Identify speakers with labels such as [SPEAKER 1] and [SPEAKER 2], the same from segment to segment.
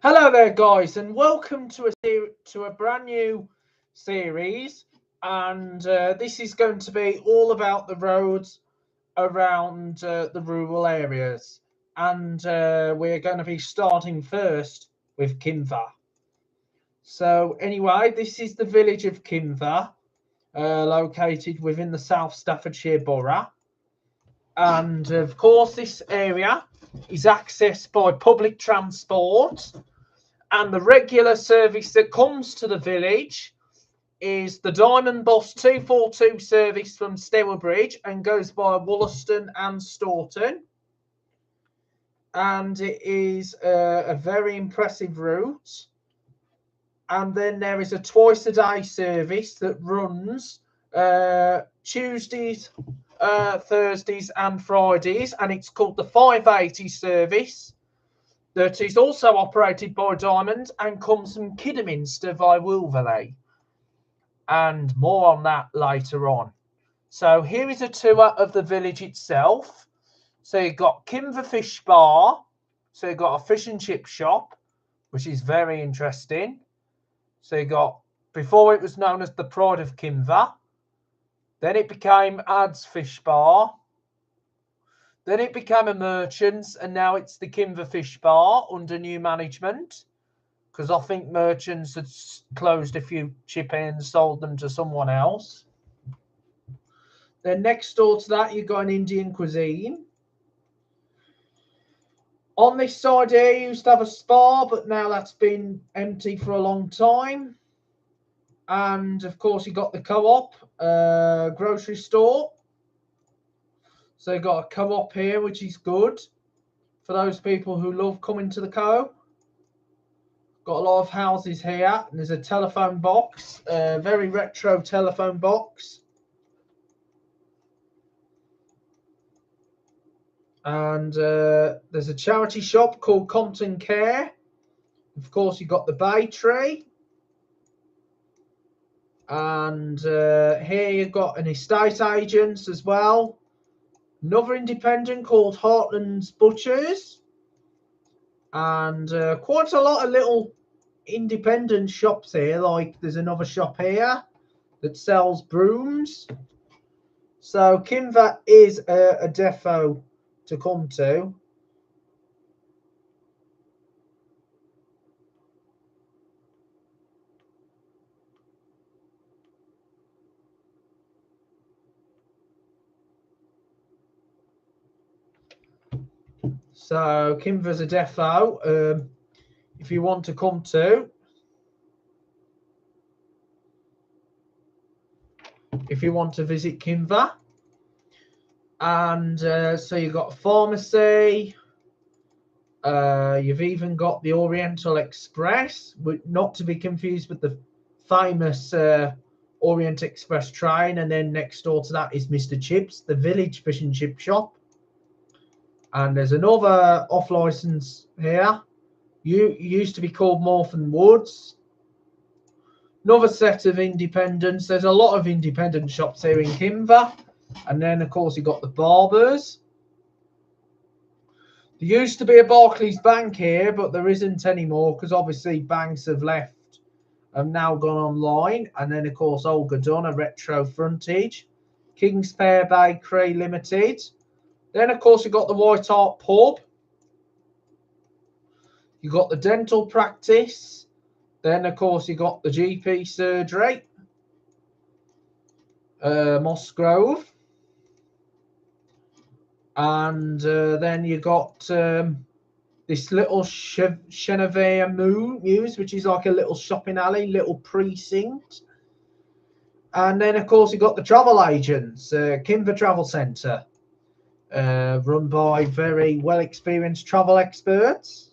[SPEAKER 1] Hello there, guys, and welcome to a brand new series. And this is going to be all about the roads around the rural areas. And we're going to be starting first with Kimva. So, anyway, this is the village of Kimva, located within the South Staffordshire Borough. And of course, this area is accessed by public transport. And the regular service that comes to the village is the Diamond Boss 242 service from Stourbridge and goes by Wollaston and Staunton. And it is a very impressive route. And then there is a twice a day service that runs Tuesdays, Thursdays and Fridays. And it's called the 580 service. That is also operated by Diamond and comes from Kidderminster via Wolverley. And more on that later on. So here is a tour of the village itself. So you've got Kimva Fish Bar. So you've got a fish and chip shop, which is very interesting. So you got, before it was known as the Pride of Kimva. Then it became Ad's Fish Bar. Then it became a Merchants, and now it's the Kimva Fish Bar under new management. Because I think Merchants had closed a few chip ends, sold them to someone else. Then next door to that, you've got an Indian cuisine. On this side here, you used to have a spa, but now that's been empty for a long time. And of course, you got the co-op grocery store. So you've got a co-op here, which is good for those people who love coming to the co. Got a lot of houses here. And there's a telephone box, a very retro telephone box. And there's a charity shop called Compton Care. Of course, you've got the Bay Tree. And here you've got an estate agents as well. Another independent called Heartland's Butchers. And quite a lot of little independent shops here. Like there's another shop here that sells brooms. So Kimva is a depot to come to. So Kimva's a depot. If you want to come to, if you want to visit Kimva. And so you've got a pharmacy. You've even got the Oriental Express, not to be confused with the famous Orient Express train. And then next door to that is Mr. Chips, the village fish and chip shop. And there's another off license here. Used to be called Morphin Woods. Another set of independents. There's a lot of independent shops here in Kimva. And then, of course, you've got the barbers. There used to be a Barclays Bank here, but there isn't anymore because obviously banks have left and now gone online. And then, of course, Olga Dunn, a retro frontage. King's Pear Bakery Limited. Then, of course, you've got the White Hart Pub. You've got the dental practice. Then, of course, you've got the GP surgery. Mossgrove. And then you got this little Chenevier Mews, which is like a little shopping alley, little precinct. And then, of course, you got the travel agents, Kimva Travel Centre, run by very well-experienced travel experts.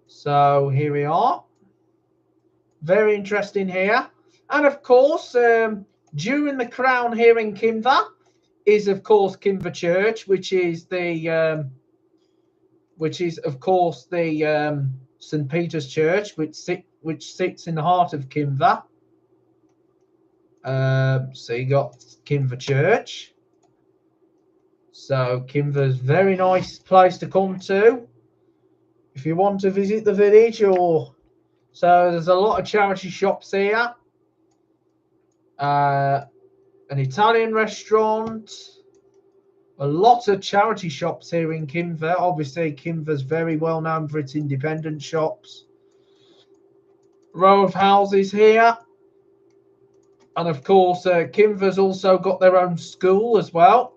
[SPEAKER 1] So here we are. Very interesting here. And of course, during the crown here in Kimva is, of course, Kimva Church, which is the which is, of course, the St. Peter's Church, which sits in the heart of Kimver. So you got Kimver Church. So Kimver's very nice place to come to if you want to visit the village. Or so there's a lot of charity shops here. An Italian restaurant. A lot of charity shops here in Kimver. Obviously, Kimver's very well known for its independent shops. Row of houses here. And of course, Kimver's also got their own school as well.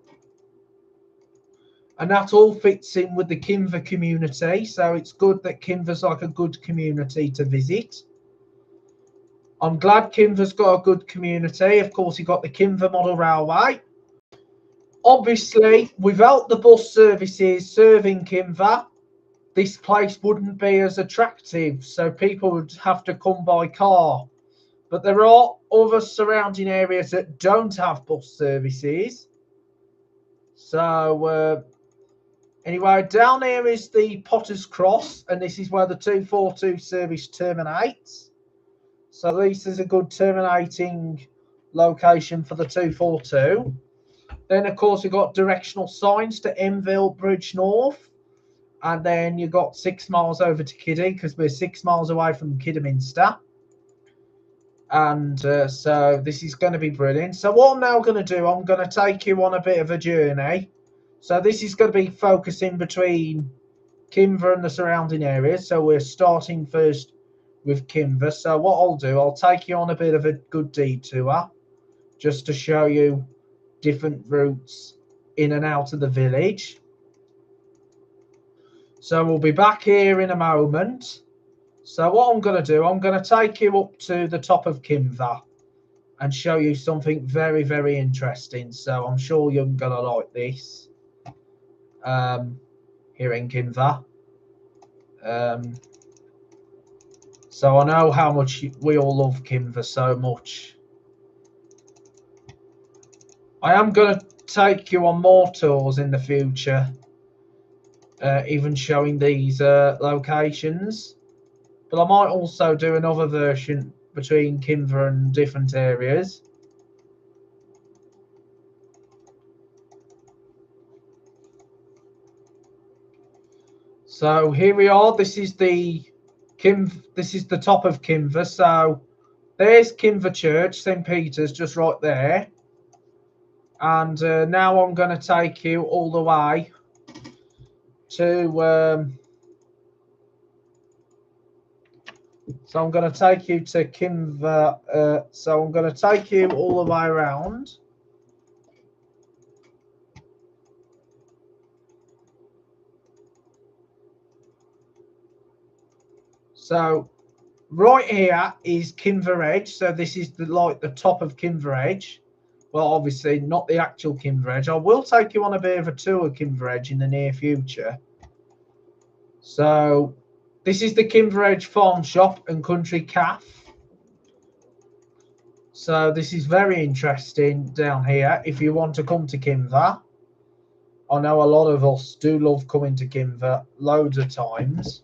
[SPEAKER 1] And that all fits in with the Kimver community. So it's good that Kimver's like a good community to visit. I'm glad Kimver's got a good community. Of course, you've got the Kimver Model Railway. Obviously, without the bus services serving Kimver, this place wouldn't be as attractive. So people would have to come by car. But there are other surrounding areas that don't have bus services. So, anyway, down here is the Potter's Cross, and this is where the 242 service terminates. So this is a good terminating location for the 242. Then, of course, you've got directional signs to Enville Bridge North. And then you've got 6 miles over to Kiddie, because we're 6 miles away from Kidderminster. And so this is going to be brilliant. So what I'm now going to do, I'm going to take you on a bit of a journey. So this is going to be focusing between Kimver and the surrounding areas. So we're starting first with Kimver. So what I'll do, I'll take you on a bit of a good detour just to show you different routes in and out of the village. So we'll be back here in a moment. So what I'm going to do, I'm going to take you up to the top of Kimver and show you something very, very interesting. So I'm sure you're going to like this here in Kimver. So I know how much we all love Kimver so much. I am going to take you on more tours in the future, even showing these locations. But I might also do another version between Kimver and different areas. So here we are. This is the top of Kimver. So there's Kimver Church, St. Peter's, just right there. And now I'm going to take you all the way to so I'm going to take you to Kimver. So I'm going to take you all the way around. So right here is Kimver Edge. So this is the top of Kimver Edge. Well, obviously not the actual Kimver Edge. I will take you on a bit of a tour of Kimver Edge in the near future. So this is the Kimver Edge Farm Shop and Country Cafe. So this is very interesting down here if you want to come to Kimver. I know a lot of us do love coming to Kimver loads of times.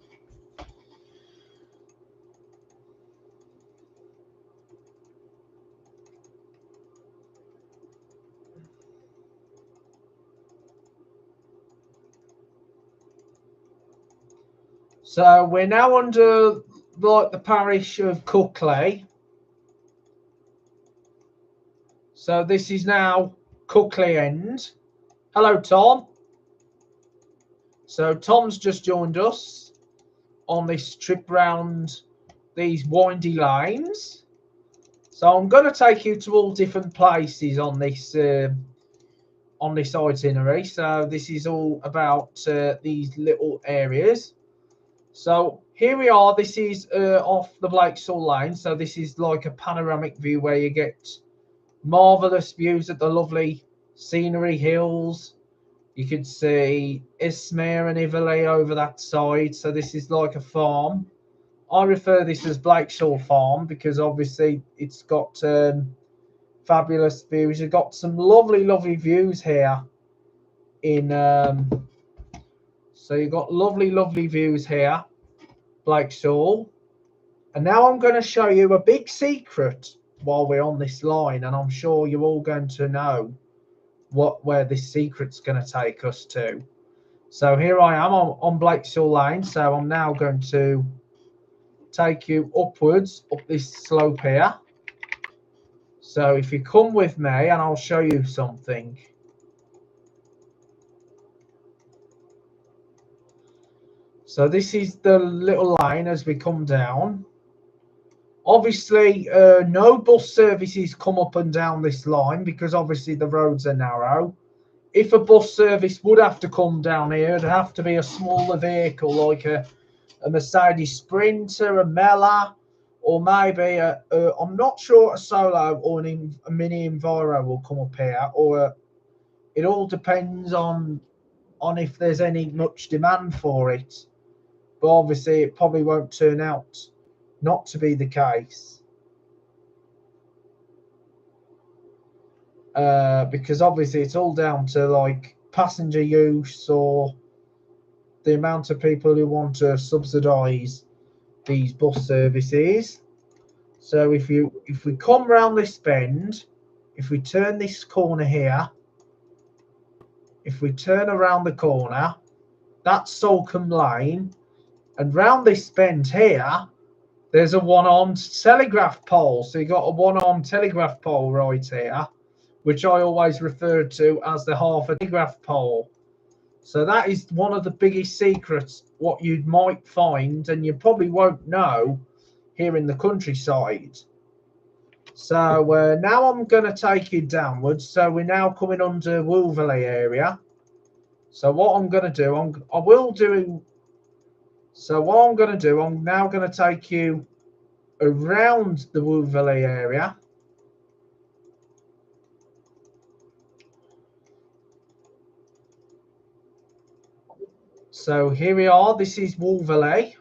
[SPEAKER 1] So we're now under the parish of Cookley. So this is now Cookley End. Hello, Tom. So Tom's just joined us on this trip round these windy lanes. So I'm going to take you to all different places on this itinerary. So this is all about these little areas. So here we are. This is off the Blakesall Lane. So this is like a panoramic view where you get marvellous views at the lovely scenery hills. You could see Ismere and Ively over that side. So this is like a farm. I refer this as Blakesall Farm because obviously it's got fabulous views. You've got some lovely, lovely views here in So you've got lovely, lovely views here, Blakesall. And now I'm going to show you a big secret while we're on this line, and I'm sure you're all going to know where this secret's going to take us to. So here I am on Blakesall Lane. So I'm now going to take you upwards up this slope here. So if you come with me, and I'll show you something. So this is the little lane as we come down. Obviously, no bus services come up and down this line because obviously the roads are narrow. If a bus service would have to come down here, it'd have to be a smaller vehicle like a Mercedes Sprinter, a Mela, or maybe I'm not sure a Solo or a Mini Enviro will come up here, or it all depends on if there's much demand for it. But obviously it probably won't turn out not to be the case. Because obviously it's all down to like passenger use or the amount of people who want to subsidise these bus services. So if we come round this bend, if we turn this corner here, if we turn around the corner, that's Salcombe Lane, and round this bend here, there's a one-armed telegraph pole. So you've got a one-armed telegraph pole right here, which I always refer to as the half a telegraph pole. So that is one of the biggest secrets what you might find, and you probably won't know here in the countryside. So now I'm going to take you downwards. So we're now coming under Wolverley area. So what I'm going to do, I'm now going to take you around the Wolverley area. So here we are. This is Wolverley.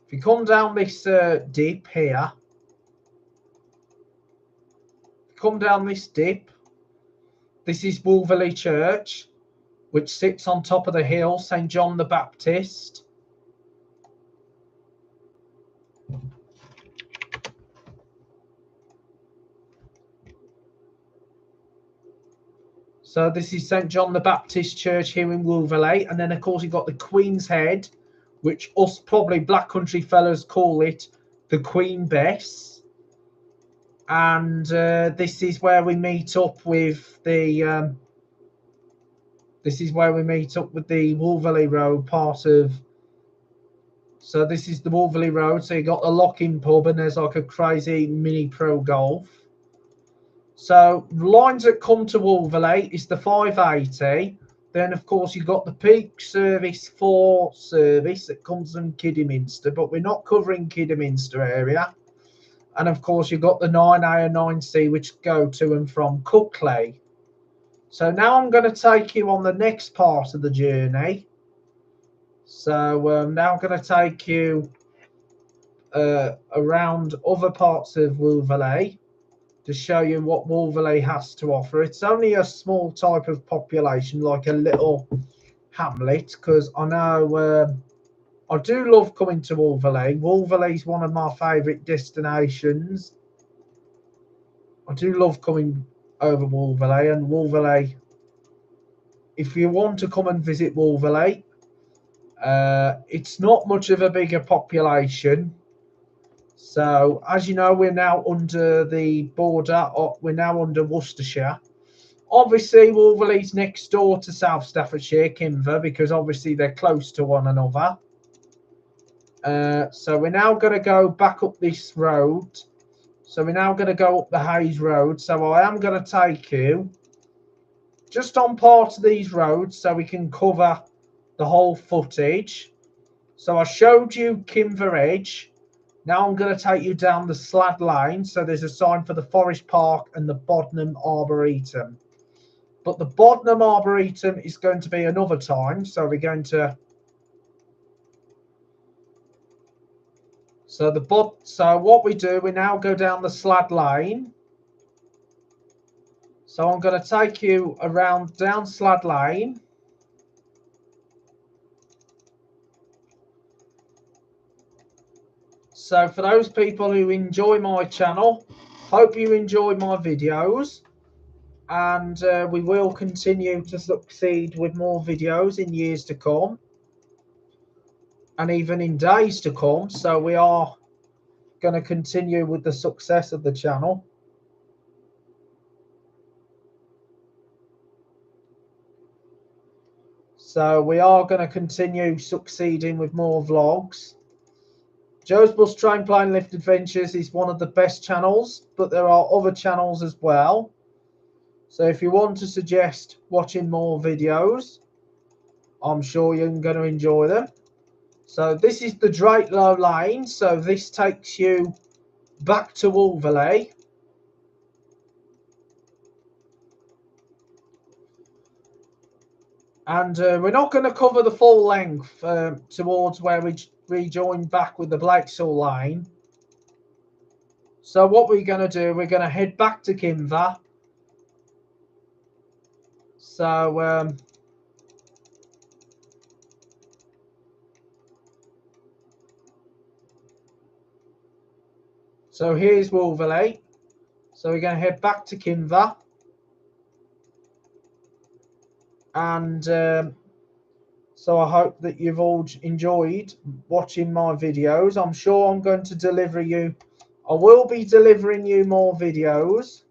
[SPEAKER 1] If you come down this dip here, this is Wolverley Church, which sits on top of the hill, St. John the Baptist. So this is St. John the Baptist Church here in Wolverley. And then, of course, you've got the Queen's Head, which us probably Black Country fellas call it the Queen Bess. And this is where we meet up with the Wolverley Road part of. So this is the Wolverley Road. So you got the Lock-in pub, and there's like a crazy mini pro golf. So lines that come to Wolverley is the 580. Then of course you've got the peak service 4 service that comes from Kidderminster, but we're not covering Kidderminster area. And of course you've got the 9A and 9C which go to and from Cuckley. So now I'm going to take you on the next part of the journey. So now I'm going to take you around other parts of Wolverley to show you what Wolverley has to offer. It's only a small type of population, like a little hamlet, because I know I do love coming to Wolverley. Wolverley's one of my favourite destinations. I do love coming over Wolverley, and Wolverley, if you want to come and visit Wolverley, it's not much of a bigger population. So, as you know, we're now under the border, we're now under Worcestershire. Obviously, Wolverley's next door to South Staffordshire, Kimver, because obviously they're close to one another. So we're now going to go back up this road. So we're now going to go up the Hayes Road. So I am going to take you just on part of these roads so we can cover the whole footage. So I showed you Kimver Edge. Now I'm going to take you down the Slad Lane. So there's a sign for the Forest Park and the Bodnam Arboretum. But the Bodnam Arboretum is going to be another time. So we're going to... So what we do, we now go down the Slad Lane. So I'm going to take you around down Slad Lane. So for those people who enjoy my channel, hope you enjoy my videos, and we will continue to succeed with more videos in years to come and even in days to come. So we are going to continue with the success of the channel. So we are going to continue succeeding with more vlogs. Joe's Bus Train Plane Lift Adventures is one of the best channels, but there are other channels as well. So if you want to suggest watching more videos, I'm sure you're going to enjoy them. So this is the Drakelow Lane. So this takes you back to Wolverley. And we're not going to cover the full length towards where we rejoin back with the Blakesall Lane. So what we're going to do, we're going to head back to Kimver. So so here's Wolverley. So we're going to head back to Kimver. And so I hope that you've all enjoyed watching my videos. I'm sure I'm going to deliver you. I will be delivering you more videos.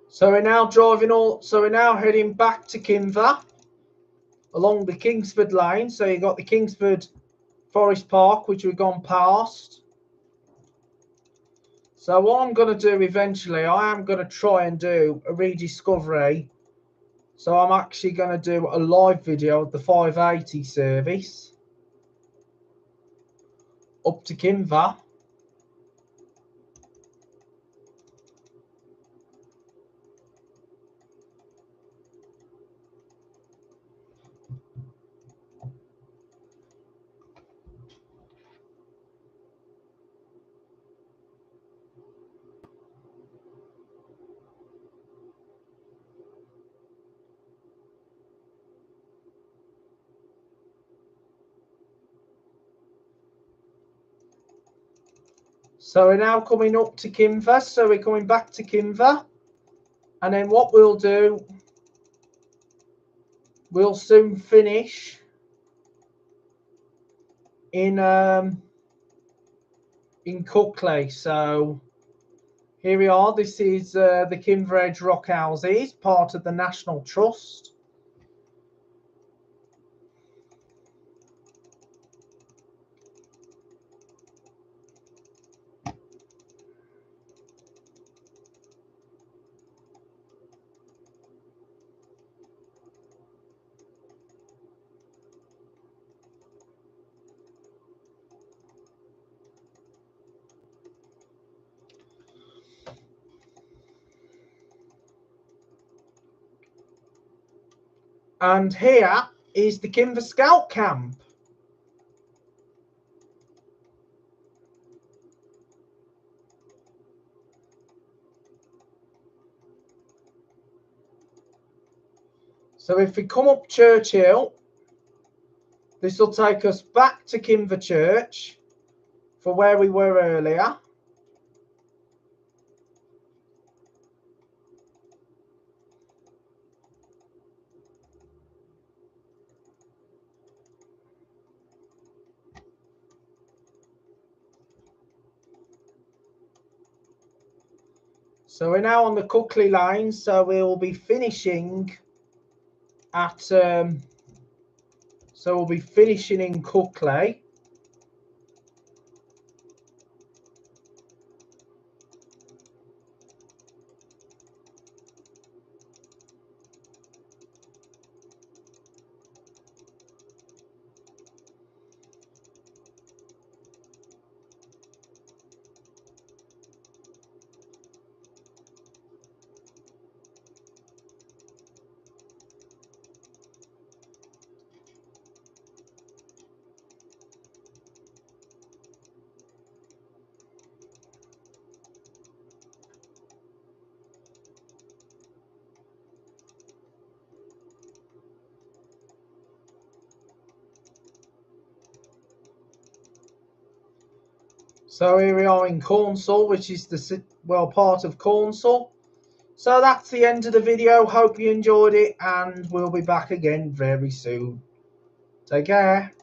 [SPEAKER 1] So we're now heading back to Kimver along the Kingsford Lane. So you got the Kingsford Forest Park, which we've gone past. So what I'm going to do eventually, I am going to try and do a rediscovery. So I'm actually going to do a live video of the 580 service up to Kimver. So we're now coming up to Kimver. So we're coming back to Kimver. And then what we'll do, we'll soon finish in Cookley. So here we are. This is the Kimver Edge Rock Houses, part of the National Trust. And here is the Kimver Scout Camp. So if we come up Churchill, this will take us back to Kimber Church for where we were earlier. So we're now on the Cuckley line, so we'll be finishing at so we'll be finishing in Cuckley. So here we are in Cornsall, which is the part of Cornsall. So that's the end of the video. Hope you enjoyed it, and we'll be back again very soon. Take care.